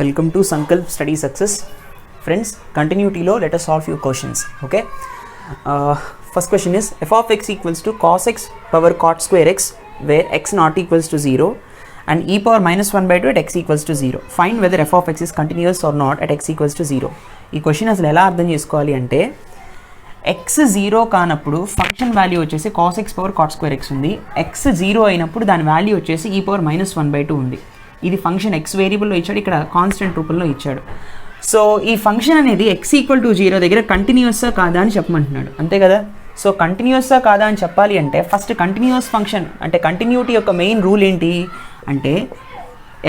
Welcome to Sankalp Study Success. Friends, continuity lo let us solve few questions. Okay. First question is f of x equals to cos x power cot square x where x not equals to 0 and e power minus 1 by 2 at x equals to 0. Find whether f of x is continuous or not at x equals to 0. ఈ question అసలు ఎలా అర్థం చేసుకోవాలి అంటే x 0 కానప్పుడు function value వచ్చేసి cos x power cot square x ఉంది. x 0 అయినప్పుడు దాని వాల్యూ వచ్చేసి e పవర్ మైనస్ 1 by 2 ఉంది. ఇది ఫంక్షన్ x వేరియబుల్లో ఇచ్చాడు, ఇక్కడ కాన్స్టెంట్ రూపంలో ఇచ్చాడు. సో ఈ ఫంక్షన్ అనేది x ఈక్వల్ టు 0 దగ్గర కంటిన్యూస్గా కాదా అని చెప్పమంటున్నాడు, అంతే కదా. సో కంటిన్యూస్గా కాదా అని చెప్పాలి అంటే ఫస్ట్ కంటిన్యూస్ ఫంక్షన్ అంటే కంటిన్యూటీ యొక్క మెయిన్ రూల్ ఏంటి అంటే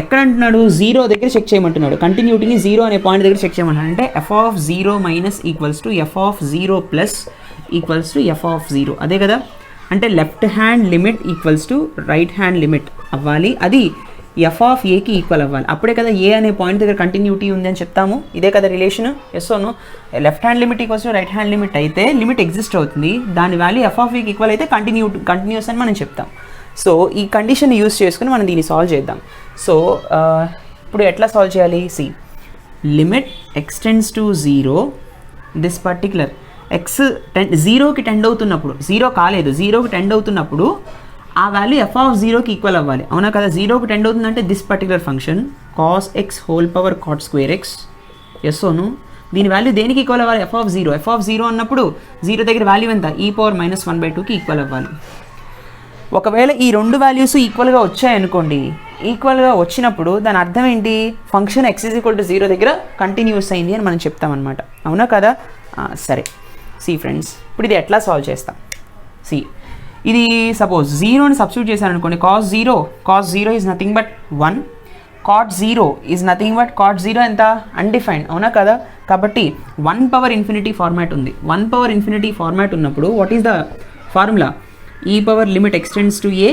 ఎక్కడ అంటున్నాడు, 0 దగ్గర చెక్ చేయమంటున్నాడు. కంటిన్యూటీని 0 అనే పాయింట్ దగ్గర చెక్ చేయమంటున్నాడు. అంటే f of 0 minus equals to f of 0 plus equals to f of 0, అదే కదా. అంటే left hand limit equals to right hand limit అవ్వాలి, అది f ఆఫ్ ఏకి ఈక్వల్ అవ్వాలి. అప్పుడే కదా ఏ అనే పాయింట్ దగ్గర కంటిన్యూటీ ఉంది అని చెప్తాము. ఇదే కదా relation. Yes or no? Left hand limit equals to right hand limit అయితే లిమిట్ ఎగ్జిస్ట్ అవుతుంది, దాని వాల్యూ f ఆఫ్ ఏకి ఈక్వల్ అయితే కంటిన్యూస్ అని మనం చెప్తాం. సో ఈ కండిషన్ యూస్ చేసుకుని మనం దీన్ని సాల్వ్ చేద్దాం. సో ఇప్పుడు ఎట్లా సాల్వ్ చేయాలి? See limit x tends to 0 this particular x 0కి టెండ్ అవుతున్నప్పుడు, 0 కాలేదు 0కి టెండ్ అవుతున్నప్పుడు ఆ వాల్యూ f ఆఫ్ 0కి ఈక్వల్ అవ్వాలి, అవునా కదా. 0కి టెండ్ అవుతుందంటే this particular function cos x whole power cot square x. Yes or no? దీని వాల్యూ దేనికి ఈక్వల్ అవ్వాలి? f of 0. f ఆఫ్ 0 అన్నప్పుడు 0 దగ్గర వాల్యూ ఎంత? e పవర్ మైనస్ 1 by 2కి ఈక్వల్ అవ్వాలి. ఒకవేళ ఈ రెండు వాల్యూస్ ఈక్వల్గా వచ్చాయనుకోండి, ఈక్వల్గా వచ్చినప్పుడు దాని అర్థం ఏంటి? Function x is equal to 0 దగ్గర కంటిన్యూస్ అయింది అని మనం చెప్తామన్నమాట, అవునా కదా. సరే సి ఫ్రెండ్స్, ఇప్పుడు ఇది ఎట్లా సాల్వ్ చేస్తాం? సి ఇది సపోజ్ 0ని సబ్స్టిట్యూట్ చేశాను అనుకోండి. Cos 0 is nothing but 1, cot 0 is nothing but cot 0 ఎంత? అన్డిఫైన్డ్, అవునా కదా. కాబట్టి 1 పవర్ ఇన్ఫినిటీ ఫార్మాట్ ఉంది. 1 పవర్ ఇన్ఫినిటీ ఫార్మాట్ ఉన్నప్పుడు what is the formula? E power limit x tends to a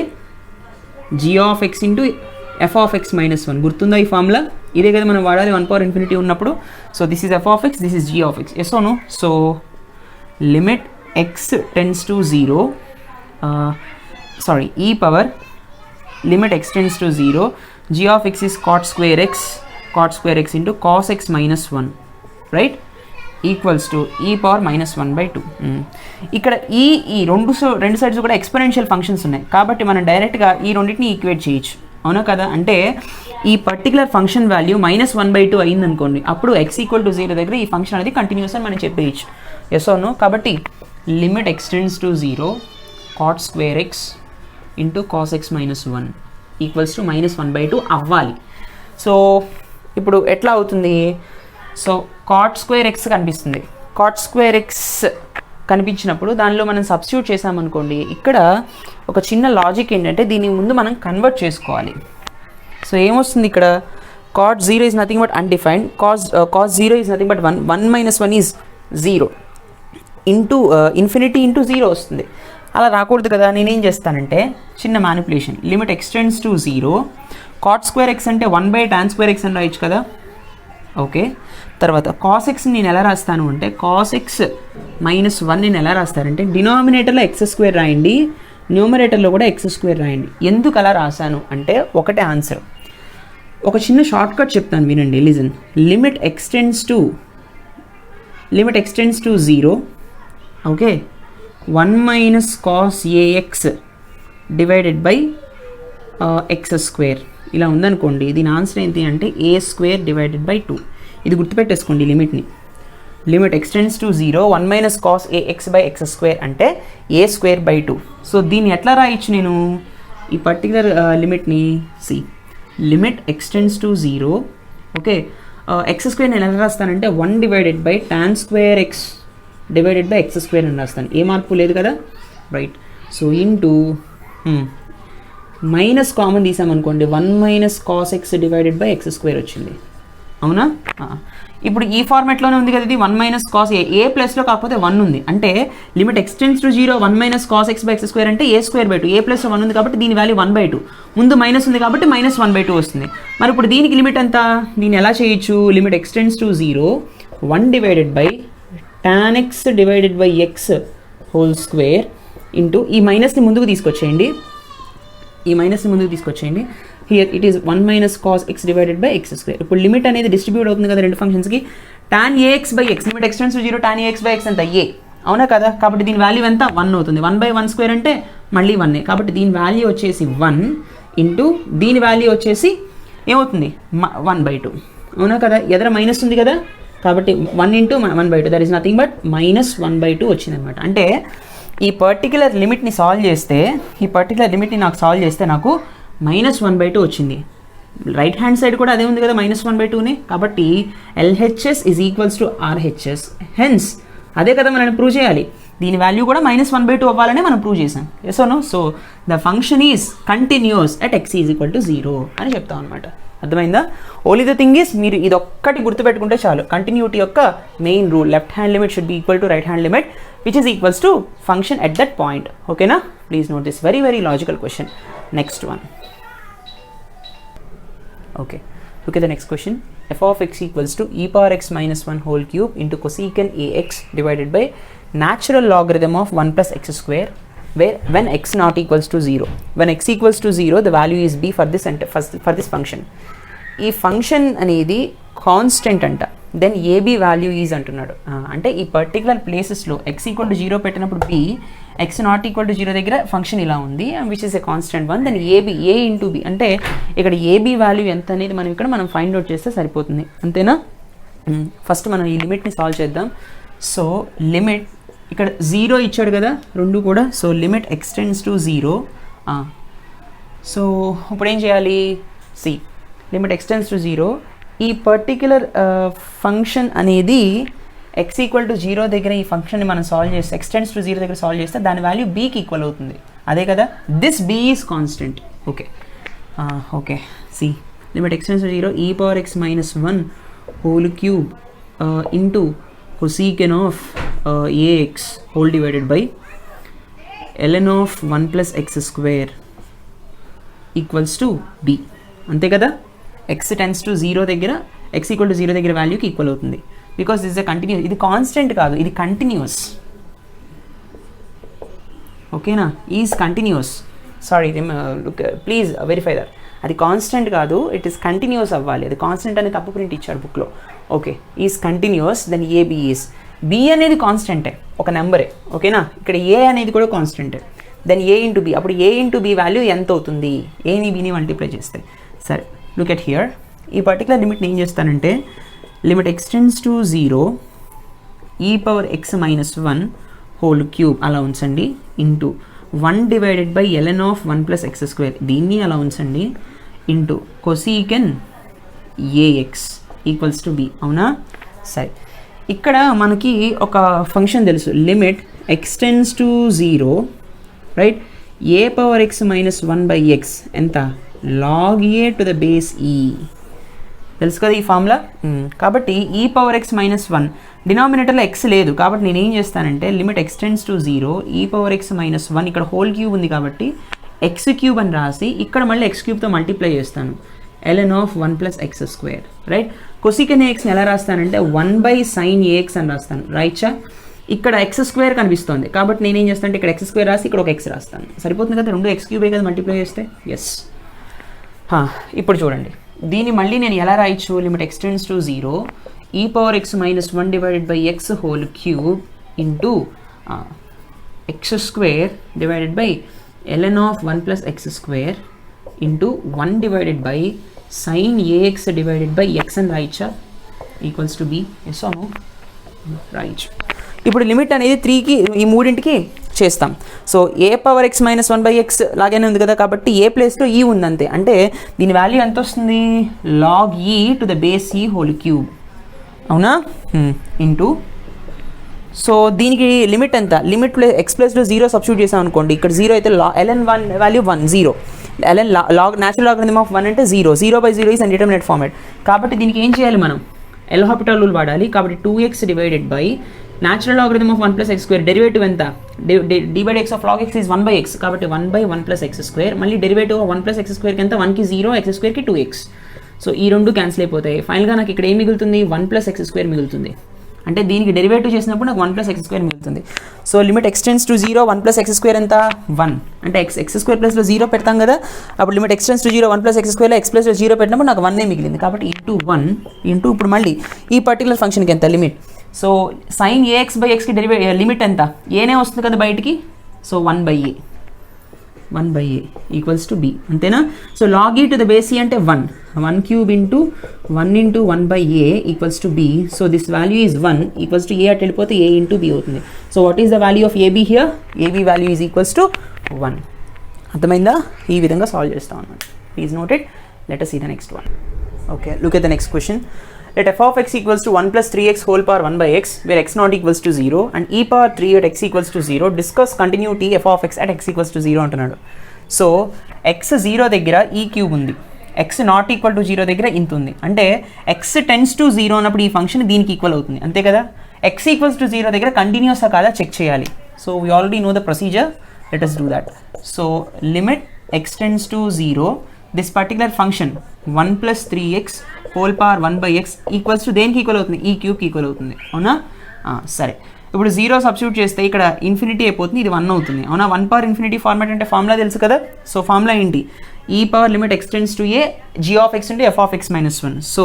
g of x into f of x minus 1. గుర్తుందా ఈ formula? ఇదే కదా మనం వాడాలి 1 పవర్ ఇన్ఫినిటీ ఉన్నప్పుడు. So this is f of x, this is g of x. Yes or no? So limit x tends to 0 e power limit extends to 0 g of x is cot square x into cos x minus 1, right, equals to e power minus 1 by 2. ఇక్కడ ఈ రెండు sides కూడా exponential functions ఉన్నాయి కాబట్టి మనం డైరెక్ట్గా ఈ రెండింటిని ఈక్వేట్ చేయొచ్చు, అవునా కదా. అంటే ఈ particular function value minus 1 by 2 అయింది అనుకోండి, అప్పుడు x ఈక్వల్ టు 0 దగ్గర ఈ ఫంక్షన్ అనేది కంటిన్యూస్ అని మనం చెప్పేయచ్చు. ఎస్ అవును? కాబట్టి limit x tends to 0 cot square x into cos x minus 1 equals to minus 1 by 2 అవ్వాలి. సో ఇప్పుడు ఎట్లా అవుతుంది? సో cot square x కనిపిస్తుంది. cot square x కనిపించినప్పుడు దానిలో మనం సబ్స్టిట్యూట్ చేసామనుకోండి, ఇక్కడ ఒక చిన్న లాజిక్ ఏంటంటే దీని ముందు మనం కన్వర్ట్ చేసుకోవాలి. సో ఏమొస్తుంది ఇక్కడ? cot 0 is nothing but undefined, cos 0 is nothing but 1 minus 1 is 0 into infinity into 0 వస్తుంది. అలా రాకూడదు కదా. నేనేం చేస్తానంటే చిన్న manipulation, limit x tends to 0 cot square x అంటే 1 by tan స్క్వేర్ ఎక్స్ అని రాయొచ్చు కదా. ఓకే, తర్వాత కాస్ ఎక్స్ నేను ఎలా రాస్తాను అంటే కాస్ ఎక్స్ మైనస్ 1 నేను ఎలా రాస్తానంటే డినామినేటర్లో ఎక్స్ స్క్వేర్ రాయండి, న్యూమరేటర్లో కూడా ఎక్స్ స్క్వేర్ రాయండి. ఎందుకు అలా రాశాను అంటే ఒకటే ఆన్సర్. ఒక చిన్న షార్ట్ కట్ చెప్తాను వినండి, listen. Limit x tends to 0, okay, 1 minus cos ax divided by x square ఇలా ఉందనుకోండి. దీని ఆన్సర్ ఏంటి అంటే ఏ స్క్వేర్ డివైడెడ్ బై 2. ఇది గుర్తుపెట్టేసుకోండి లిమిట్ని. Limit x tends to 0 1 minus cos ax by x square అంటే ఏ స్క్వేర్ బై 2. సో దీన్ని ఎట్లా రాయొచ్చు నేను ఈ పర్టికులర్ లిమిట్ని? See limit x tends to 0, okay, x square నేను ఎలా రాస్తానంటే 1 divided by tan square x divided by x square అని రాస్తాను. ఏ మార్పు లేదు కదా, right. So into minus common తీసామనుకోండి, 1 minus cos x divided by x square వచ్చింది, అవునా. ఇప్పుడు ఈ ఫార్మాట్లోనే ఉంది కదా ఇది 1 minus cos ఏ ప్లస్లో కాకపోతే 1 ఉంది. అంటే limit x tends to 0 1 minus cos x by x square అంటే ఏ స్క్వేర్ బై 2. ఏ ప్లస్లో 1 ఉంది కాబట్టి దీని వాల్యూ 1 by 2. ముందు మైనస్ ఉంది కాబట్టి మైనస్ 1 by 2 వస్తుంది. మరి ఇప్పుడు దీనికి లిమిట్ ఎంత? దీన్ని ఎలా చేయొచ్చు? Limit x tends to 0 1 divided by tan x divided by x whole square into ఈ మైనస్ని ముందుకు తీసుకొచ్చేయండి, here it is 1 minus cos x divided by x square. ఇప్పుడు లిమిట్ అనేది డిస్ట్రిబ్యూట్ అవుతుంది కదా రెండు ఫంక్షన్స్కి. tan ax by x limit x tends to 0 tan ax by x ఎంత a, అవునా కదా. కాబట్టి దీని వాల్యూ ఎంత 1 అవుతుంది. 1/1 స్క్వేర్ అంటే మళ్ళీ 1. కాబట్టి దీని వాల్యూ వచ్చేసి 1 ఇంటూ దీని వాల్యూ వచ్చేసి ఏమవుతుంది 1/2, అవునా కదా. ఎదర మైనస్ ఉంది కదా, కాబట్టి 1 into 1/2 that is nothing but -1/2 వచ్చింది అనమాట. అంటే ఈ పర్టికులర్ లిమిట్ని సాల్వ్ చేస్తే నాకు సాల్వ్ చేస్తే నాకు -1/2 వచ్చింది. రైట్ హ్యాండ్ సైడ్ కూడా అదే ఉంది కదా -1/2నే. కాబట్టి LHS is equals to RHS. Hence అదే కదా మనం ప్రూవ్ చేయాలి. దీని వాల్యూ కూడా -1/2 అవ్వాలని మనం ప్రూవ్ చేసాం. Yes no. So the function is continuous at x is equal to 0 అని చెప్తాం అనమాట. అర్థమైందా? ఓన్లీ ద థింగ్ ఈస్ మీరు ఇది ఒక్కటి గుర్తుపెట్టుకుంటే చాలు. కంటిన్యూటీ యొక్క main rule left hand limit should be equal to right hand limit which is equals to function at that point. ఓకేనా? Please note this very very logical question. Next one. Okay, look at the next question. F of x equals to e power x minus 1 whole cube into cosecant ax divided by natural logarithm of 1 plus x square, where when x not equals to 0. When x equals to 0, the value is b for this function. ఈ function అనేది constant అంట. Then AB value is అంటున్నాడు. అంటే ఈ particular ప్లేసెస్లో x equal to 0 పెట్టినప్పుడు b, x not equal to 0 దగ్గర function ఇలా ఉంది which is a constant one. Then AB a into b అంటే ఇక్కడ ఏబీ వాల్యూ ఎంత అనేది మనం ఫైండ్ అవుట్ చేస్తే సరిపోతుంది. అంతేనా? ఫస్ట్ మనం ఈ లిమిట్ని సాల్వ్ చేద్దాం. సో లిమిట్ ఇక్కడ 0 ఇచ్చాడు కదా రెండు కూడా. So limit x tends to 0. So ఇప్పుడు ఏం చేయాలి? See limit x tends to 0. ఈ పర్టిక్యులర్ ఫంక్షన్ అనేది x ఈక్వల్ టు 0 దగ్గర ఈ ఫంక్షన్ని మనం సాల్వ్ చేస్తే ఎక్స్టెండ్స్ టు 0 దగ్గర సాల్వ్ చేస్తే దాని వాల్యూ bకి ఈక్వల్ అవుతుంది. అదే కదా. This b is constant. Okay okay. See limit x tends to 0 e power x minus 1 whole cube into cosecant of ax whole divided by ln of 1 plus x square equals to b. అంతే కదా. x tends to 0 దగ్గర x equal to 0 దగ్గర వాల్యూకి equal అవుతుంది. Because this is a continuous. ఇది constant కాదు, ఇది continuous. ఓకేనా? Is continuous. Sorry please verify that. అది కాన్స్టెంట్ కాదు, ఇట్ ఈస్ కంటిన్యూస్ అవ్వాలి. అది కాన్స్టెంట్ అనేది తప్పు ప్రింట్ ఇచ్చాడు బుక్లో. Okay, is continuous. Then AB is. B అనేది కాన్స్టెంటే, ఒక నెంబరే. ఓకేనా? ఇక్కడ ఏ అనేది కూడా కాన్స్టెంటే. Then a into b. అప్పుడు ఏ ఇంటూ బి వాల్యూ ఎంత అవుతుంది? ఏని బిని మల్టిప్లై చేస్తే. సరే, లుక్ ఎట్ హియర్. ఈ పర్టికులర్ లిమిట్ని ఏం చేస్తానంటే limit x tends to 0 e power x minus 1 whole cube అలా ఉంచండి into 1 divided by ln of 1 plus x square దీన్ని అలా ఉంచండి into cosecant ax equals to b. అవునా? సరే, ఇక్కడ మనకి ఒక ఫంక్షన్ తెలుసు. Limit x tends to 0 right a power x minus 1 by x ఎంత? log a to the base e. తెలుసు కదా ఈ ఫార్ములా. కాబట్టి e పవర్ x మైనస్ 1 డినామినేటర్లో x లేదు కాబట్టి నేను ఏం చేస్తానంటే limit x tends to 0 e power x minus 1 ఇక్కడ హోల్ క్యూబ్ ఉంది కాబట్టి x క్యూబ్ అని రాసి ఇక్కడ మళ్ళీ x క్యూబ్తో మల్టిప్లై చేస్తాను. ln of 1 plus x square right. cosecant axని ఎలా రాస్తానంటే 1 బై సైన్ ax అని రాస్తాను. రైట్చా? ఇక్కడ ఎక్స్ స్క్వేర్ కనిపిస్తుంది కాబట్టి నేను ఏం చేస్తాను అంటే ఇక్కడ ఎక్స్ స్క్వేర్ రాసి ఇక్కడ ఒక ఎక్స్ రాస్తాను. సరిపోతుంది కదా. రెండు x క్యూబే కదా మల్టిప్లై చేస్తే. ఎస్. ఇప్పుడు చూడండి, దీన్ని మళ్ళీ నేను ఎలా రాయొచ్చు? Limit x tends to 0 e power x minus 1 divided by x whole cube into x square divided by ln of 1 plus x square into 1 divided by sine ax divided by x అని రాయొచ్చా? Equals to b. Yes no? రాయొచ్చు. ఇప్పుడు limit అనేది 3కి ఈ మూడింటికి చేస్తాం. So a power x minus 1 by x లాగానే ఉంది కదా కాబట్టి ఏ ప్లేస్లో ఈ ఉంది అంతే. అంటే దీని వాల్యూ ఎంత వస్తుంది? లాగ్ ఈ టు ద బేస్ ఈ హోల్ క్యూబ్. అవునా? ఇంటూ సో దీనికి లిమిట్ ఎంత? లిమిట్ ఎక్స్ ప్లస్లో 0 సబ్స్టిట్యూట్ చేసాం అనుకోండి. ఇక్కడ 0 అయితే ln 1 value 1 0. ln natural logarithm of 1 అంటే 0. 0 బై 0 ఈజ్ అన్డిటర్మినేట్ ఫార్మాట్. కాబట్టి దీనికి ఏం చేయాలి మనం? ఎల్ హాపిటల్ రూల్ వాడాలి. కాబట్టి 2x divided by natural logarithm of 1 plus x square. Derivative ఎంత? d by x of log x is 1 by x కాబట్టి 1 బై 1 ప్లస్ ఎక్స్ స్క్వేర్. మళ్ళీ డెరివేటివ్ ఆఫ్ 1 ప్లస్ ఎక్స్ స్క్వేర్కి ఎంత? 1కి 0, ఎక్స్ స్క్వేర్కి 2x. సో ఈ రెండు cancel అయిపోతాయి. ఫైనల్గా నాకు ఇక్కడ ఏం మిగులుతుంది? 1 ప్లస్ ఎక్స్ స్క్వేర్ మిగులుతుంది. అంటే దీనికి డెరివేటివ్ చేసినప్పుడు నాకు 1 + x² మిగులుతుంది. సో లిమిట్ x → 0 1 + x² ఎంత 1 అంటే x² ప్లస్లో 0 పెడతాం కదా, అప్పుడు లిమిట్ x → 0 1 + x²లో x ప్లస్లో 0 పెట్టినప్పుడు నాకు 1 మిగిలింది. కాబట్టి ఇంటూ 1 ఇంటూ ఇప్పుడు మళ్ళీ ఈ పర్టికులర్ ఫంక్షన్కి ఎంత లిమిట్. సో sin ax/xకి లిమిట్ ఎంత, ఏనే వస్తుంది కదా బయటికి, so 1/a equals to b అంతేనా. So log e to the base e అంటే 1 into 1/a equals to b. So this value is 1 equals to a at వెళ్ళిపోతే a ఇంటూ b అవుతుంది. So what is the value of ab here, ab value is equals to 1. అర్థమైందా, ఈ విధంగా solve చేస్తాం అన్నమాట. Please note it. Let us see the next one. Okay, look at the next question. Let f of x equals to 1 + 3x whole power 1/x where x naught equals to 0 and e power 3 at x equals to 0. Discuss continuity f of x at x equals to 0 అంటున్నాడు. So x 0 దగ్గర ఈ cube ఉంది, x not equal to 0 దగ్గర ఇంత ఉంది. అంటే x → 0 అన్నప్పుడు ఈ ఫంక్షన్ దీనికి ఈక్వల్ అవుతుంది, అంతే కదా. x ఈక్వల్స్ టు 0 దగ్గర కంటిన్యూసా కాదా చెక్ చేయాలి. So we already know the procedure, let us do that. So limit x → 0 this particular function 1 + 3x whole power 1/x equals to దేనికి ఈక్వల్ అవుతుంది, ఈ క్యూబ్కి ఈక్వల్ అవుతుంది, అవునా. సరే, ఇప్పుడు 0 సబ్స్టిట్యూట్ చేస్తే ఇక్కడ ఇన్ఫినిటీ అయిపోతుంది, ఇది 1 అవుతుంది, అవునా. 1/∞ ఫార్మాట్ అంటే ఫార్ములా తెలుసు కదా. సో ఫార్ములా ఏంటి, e power limit x → a g of x into f of x - 1. So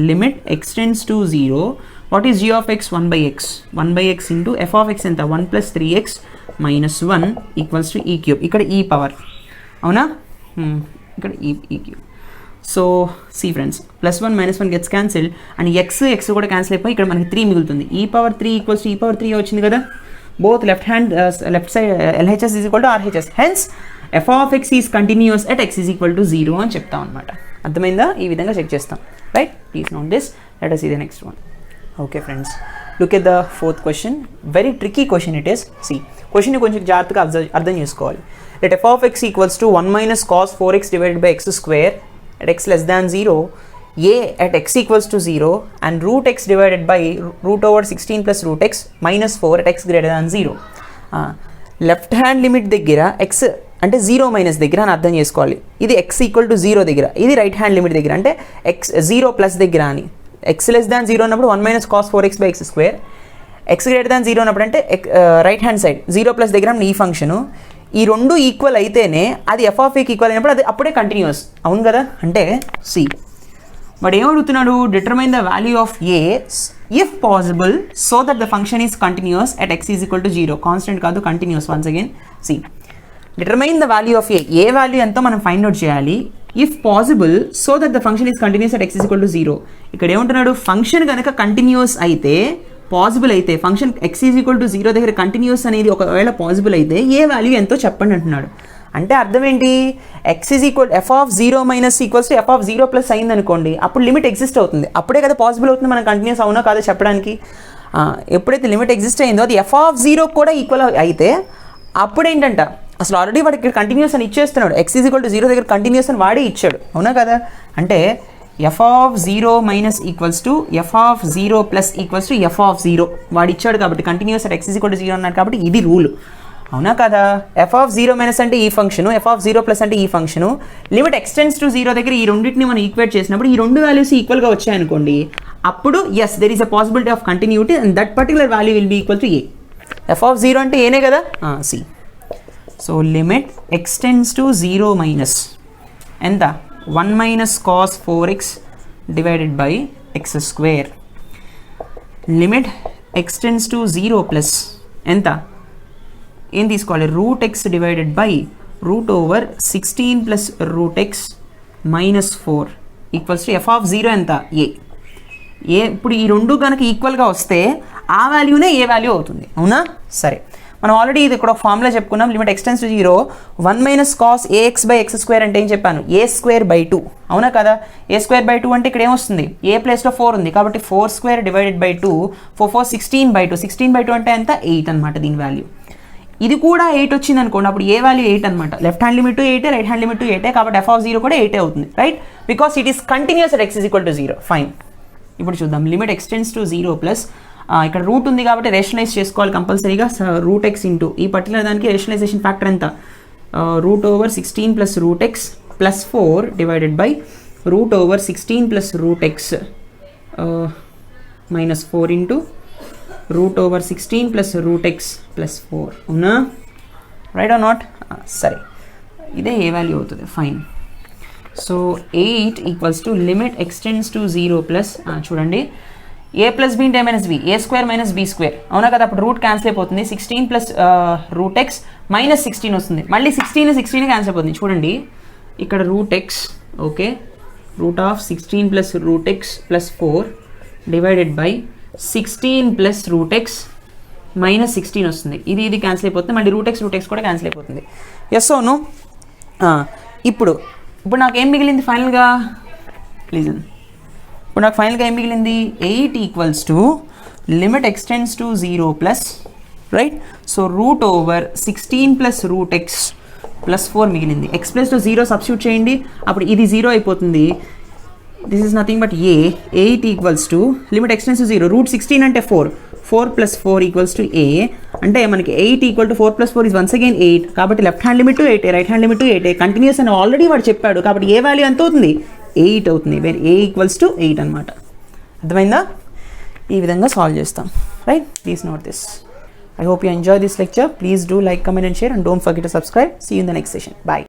limit x → 0 what is g of x 1/x into f of x ఎంత 1 + 3x - 1 ఈక్వల్స్ టు ఈ cube, ఇక్కడ ఈ power, అవునా, ఇక్కడ ఈ cube. So see friends, +1 - 1 gets cancel and x కూడా cancel అయిపోయి ఇక్కడ మనకి 3 మిగులుతుంది. e power 3 equals to e power 3 వచ్చింది కదా. Both left side LHS is equal to RHS. Hence f of x is continuous at x is equal to 0 అని చెప్తాం అనమాట. అర్థమైందా, ఈ విధంగా చెక్ చేస్తాం, right. Please note this. Let us see the next one. Okay friends, look at the fourth question. Very tricky question it is. See, question ni koncham jagratthaga ardham chesukovali. Let f of x equals to 1 - cos 4x divided by x square at x less than 0, a at x equals to 0 and root x divided by root over 16 plus root x minus 4 at x greater than 0. Left hand limit దగ్గర x అంటే 0 - దగ్గర అని అర్థం చేసుకోవాలి. ఇది x equal to 0 దగ్గర, ఇది right hand limit దగ్గర అంటే x 0 + దగ్గర అని. x less than 0 అన్నప్పుడు 1 - cos 4x by x square, x greater than 0 అన్నప్పుడు అంటే రైట్ హ్యాండ్ సైడ్ 0 దగ్గర ఈ ఫంక్షను, ఈ రెండు ఈక్వల్ అయితేనే అది f of a ఈక్వల్ అయినప్పుడు అది అప్పుడే కంటిన్యూస్, అవును కదా. అంటే సి వాడు ఏమడుగుతున్నాడు, determine the value of a if possible so that the function is continuous at x is equal to 0. Constant కాదు, continuous. Once again see, determine the value of a value ఎంతో మనం find out చేయాలి if possible so that the function is continuous at x is equal to 0. ఇక్కడ ఏమంటున్నాడు, function కనుక continuous అయితే, possible అయితే, function x is equal to 0 దగ్గర continuous అనేది ఒకవేళ పాసిబుల్ అయితే ఏ వాల్యూ ఎంతో చెప్పండి అంటున్నాడు. అంటే అర్థం ఏంటి, x is equal f of 0 - equals to f of 0 + అయింది అనుకోండి, అప్పుడు లిమిట్ ఎగ్జిస్ట్ అవుతుంది, అప్పుడే కదా పాసిబుల్ అవుతుంది మనం కంటిన్యూస్ అవునా కాదో చెప్పడానికి. ఎప్పుడైతే లిమిట్ ఎగ్జిస్ట్ అయిందో అది f of 0 కూడా ఈక్వల్ అయితే అప్పుడేంటంట, అసలు ఆల్రెడీ వాడికి ఇక్కడ కంటిన్యూస్ అని ఇచ్చేస్తున్నాడు, x ఈజ్ ఈక్వల్ టు 0 దగ్గర కంటిన్యూస్ అని వాడే ఇచ్చాడు, అవునా కదా. అంటే f of 0 - equals to f of 0 + equals to f of 0 వాడు ఇచ్చాడు కాబట్టి continuous at x is equal to 0 అన్నాడు కాబట్టి ఇది రూల్, అవునా కదా. f of 0 - అంటే ఈ ఫంక్షను, f of 0 + అంటే ఈ ఫంక్షను. లిమిట్ x → 0 దగ్గర ఈ రెండింటిని మనం ఈక్వేట్ చేసినప్పుడు ఈ రెండు వాల్యూస్ ఈక్వల్గా వచ్చాయనుకోండి, అప్పుడు yes there is a possibility of continuity and that particular value will be equal to a. f of 0 అంటే ఏనే కదా. సి, సో లిమిట్ x → 0 - ఎంత 1 - cos 4x divided by x square. Limit x → 0 + ఎంత ఏం తీసుకోవాలి, root x divided by root over 16 plus root x minus 4 equals to f of 0 ఎంత a. ఇప్పుడు ఈ రెండు కనుక ఈక్వల్గా వస్తే ఆ వాల్యూనే ఏ వాల్యూ అవుతుంది, అవునా. సరే, మనం ఆల్రెడీ ఇది ఇక్కడ ఒక ఫార్ములా చెప్పుకున్నాం. Limit x → 0 1 - cos ax by x square అంటే ఏం చెప్పాను, a²/2, అవునా కదా. a²/2 అంటే ఇక్కడ ఏమొస్తుంది, a ప్లేస్లో 4 ఉంది కాబట్టి 4² డివైడెడ్ బై 2, 4 16/2, 16/2 అంటే ఎంత 8 అనమాట దీని వాల్యూ. ఇది కూడా 8 వచ్చింది అనుకోండి, అప్పుడు ఏ వాల్యూ 8 అనమాట. Left hand limit 8, right hand limit 8, కాబట్టి f of 0 కూడా 8 అవుతుంది, right, because it is continuous at x is equal to 0. Fine, ఇప్పుడు చూద్దాం. లిమిట్ x → 0 + ఇక్కడ రూట్ ఉంది కాబట్టి రేషనలైజ్ చేసుకోవాలి కంపల్సరీగా. రూట్ x ఇంటూ ఈ పర్టికులర్ దానికి రేషనలైజేషన్ ఫ్యాక్టర్ ఎంత, root over 16 plus root x plus 4 divided by root over 16 plus root x minus 4 into root over 16 plus root x plus 4 అవునా, right or not? సరే, ఇదే a value అవుతుంది, fine. So 8 equals to limit x tends to 0 plus చూడండి a plus b into minus b, a square minus B square అవునా కదా, అప్పుడు root cancel అయిపోతుంది. 16 plus root X minus 16 వస్తుంది, మళ్ళీ 16 క్యాన్సిల్ అయిపోతుంది. చూడండి ఇక్కడ root x, okay, root of 16 plus root x plus 4 divided by 16 plus root X minus 16 వస్తుంది. ఇది క్యాన్సిల్ అయిపోతుంది, మళ్ళీ రూట్ ఎక్స్ కూడా క్యాన్సిల్ అయిపోతుంది. ఎస్ అవును. ఇప్పుడు నాకు ఏం మిగిలింది ఫైనల్గా, లిజన్. ఇప్పుడు నాకు ఫైనల్గా ఏం మిగిలింది, 8 equals to limit x tends to 0 plus, right? So root over 16 plus root x plus 4 మిగిలింది. ఎక్స్ ప్లస్లో 0 సబ్స్టిట్యూట్ చేయండి, అప్పుడు ఇది 0 అయిపోతుంది. This is nothing but a. 8 equals to limit x tends to 0, root 16 అంటే 4 ప్లస్ 4 ఈక్వల్స్ టు ఏ. అంటే మనకి 8 equal to 4 plus 4 is once again 8. కాబట్టి left hand limit 8, right hand limit 8, continuous అని ఆల్రెడీ వాడు చెప్పాడు. కాబట్టి ఏ వాల్యూ ఎంత అవుతుంది, 8 అవుతుంది. వేర్ ఏ ఈక్వల్స్ టు 8 అనమాట. అర్థమైందా? ఈ విధంగా సాల్వ్ చేస్తాం, right? Please note this. I hope you enjoy this lecture. Please do like, comment and share, and don't forget to subscribe. See you in the next session. Bye.